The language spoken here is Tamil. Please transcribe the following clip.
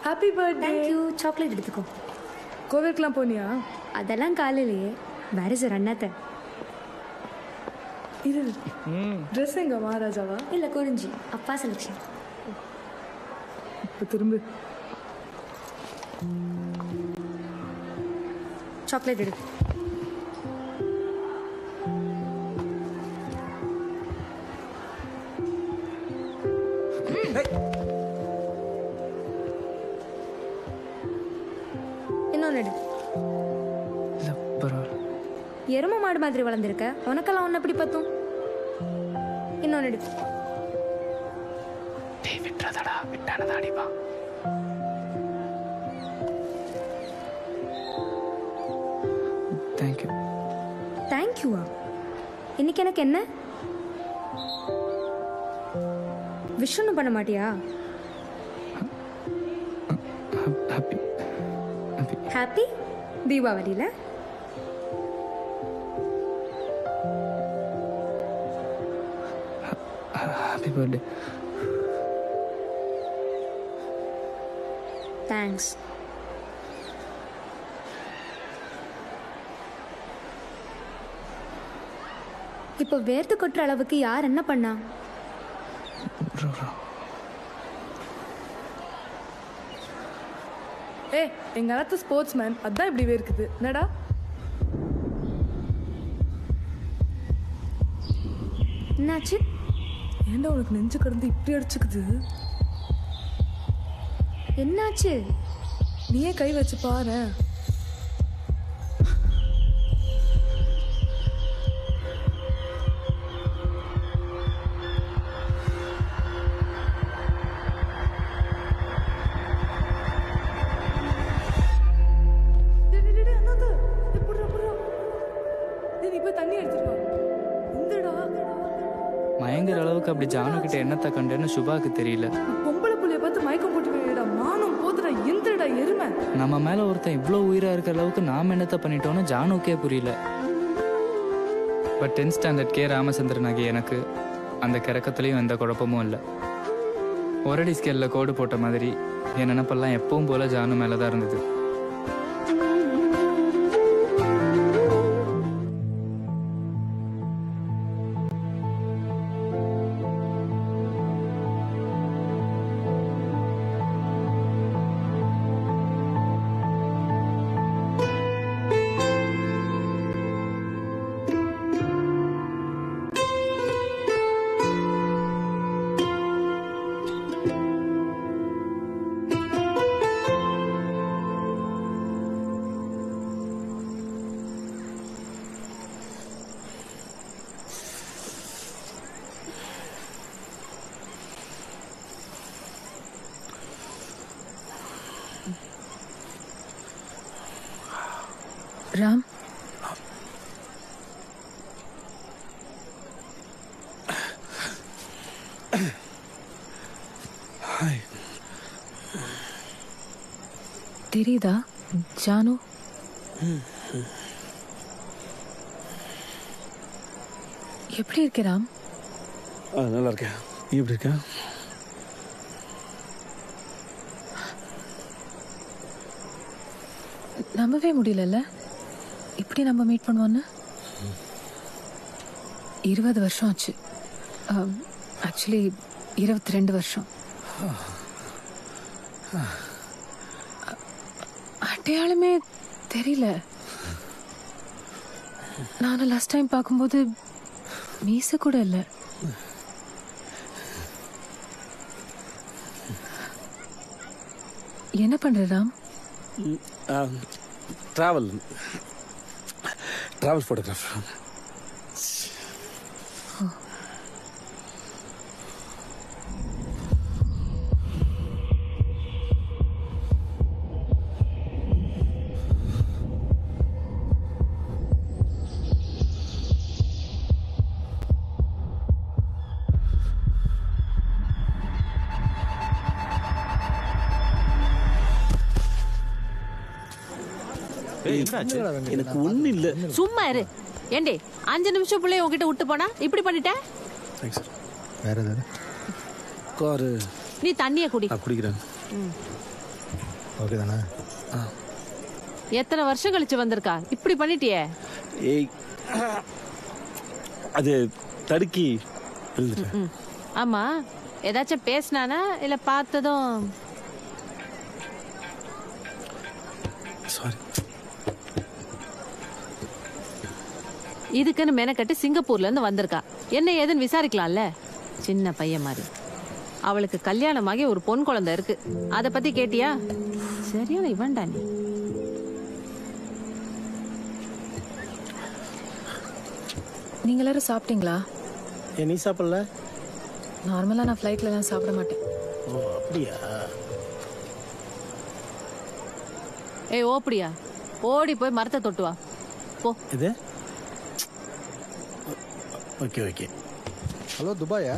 Happy birthday. தேங்க்யூ. சாக்லேட் எடுத்துக்கோ. கோவிலுக்குலாம் போனியா? அதெல்லாம் காலையிலேயே. வேற சார் அண்ணாத்த இரு. ட்ரெஸ் எங்க மகாராஜாவா இல்லை குறிஞ்சி அப்பா செலெக்ஷன். இப்போ திரும்ப சாக்லேட் எடு. இன்னொன்று எடு. எரும மாடு மாதிரி வளர்ந்துருக்க, உனக்கெல்லாம் ஒன்று எப்படி பத்தும்? இன்னொன்று எடு. விட்டுறதடா, விட்டானதாடி வா. தேங்க்யூ. தேங்க்யூவா? இன்னைக்கு எனக்கு என்ன விஷ் ஒன்றும் பண்ண மாட்டியா? ஹாப்பி ஹாப்பி ஹாப்பி தீபாவளியில் ஹாப்பி பர்த்டே. தேங்க்ஸ். இப்போ வேர்த்து கொட்டுற அளவுக்கு யார் என்ன பண்ணா? எங்க அண்ணாத்த ஸ்போர்ட்ஸ் மேன், அதான் இப்படி இருக்குது. என்னடா என்னாச்சு? ஏன்டா உனக்கு நெஞ்சு கடந்து இப்படி அடிச்சுக்குது? என்னாச்சு? நீயே கை வச்சு பாரு. மயங்கிற அளவுக்கு அப்படி ஜானு கிட்ட என்னத்தை கண்டேன்னு சுபாக்கு தெரியல. பொம்பளை புள்ளைய பார்த்து மயக்கம் போட்டு போயிடா. மானம் போதுடா, எந்திரடா எருமை. நம்ம மேல ஒருத்தன் இவ்வளோ உயிரா இருக்கிற அளவுக்கு நாம என்னத்தை பண்ணிட்டோம்னு ஜானுக்கே புரியல. But 10th standard K Ramachandran ஆகிய எனக்கு அந்த கிறக்கத்துலேயும் எந்த குழப்பமும் இல்லை. ஒரடி ஸ்கேலில் கோடு போட்ட மாதிரி என் நினப்பெல்லாம் எப்பவும் போல ஜானு மேலே தான் இருந்தது. ராம், தெரியுதா ஜானு? எப்படி இருக்க ராம்? நல்லா இருக்கேன். நீ எப்படி இருக்க? நம்பவே முடியல இப்படி நம்ம மீட் பண்ணுவோன்னு. 20 வருஷம் ஆச்சு. ஆக்சுவலி 22 வருஷம். அடையாளமே தெரியல. நான் லாஸ்ட் டைம் பார்க்கும்போது மீச கூட இல்லை. என்ன பண்ற ராம்? Travel photographer. எனக்கு ஒண்ணு இல்ல. சும்மா இரு. ஏண்டி 5 நிமிஷம் பிள்ளைய உங்ககிட்ட விட்டு போனா இப்படி பண்ணிட்ட? வேற ஏதாவது காரு. நீ தண்ணிய குடி. குடிக்கிறேன். ஓகே தானே? எத்தனை வருஷம் கழிச்சு வந்திருக்கா, இப்படி பண்ணிட்டியே? ஏய், அது தடுக்கி விழுந்துட்டேன். ஆமா, ஏதாச்சும் பேசினானா இல்ல பார்த்ததும்? சாரி. இதுக்குன்னு மெனக்கட்டு சிங்கப்பூர்ல இருந்து வந்திருக்கா. என்ன ஏதுன்னு விசாரிக்கலாம்ல. சின்ன பையன் மாதிரி. அவளுக்கு கல்யாணமாகி ஒரு பொன் குழந்தை இருக்கு. அத பத்தி கேட்டியா? சரியான இவன்டா நீ. நீங்க எல்லாரும் சாப்பிட்டீங்களா? ஏன் நீ சாப்பிடல? நார்மலா நான் ஃப்ளைட்ல எல்லாம் சாப்பிட மாட்டேன். ஓ அப்படியா? ஏய் ஓப்படியா, ஓடி போய் மரத்தை தொட்டு வா போ. இது ஓகே ஓகே. ஹலோ துபாயா?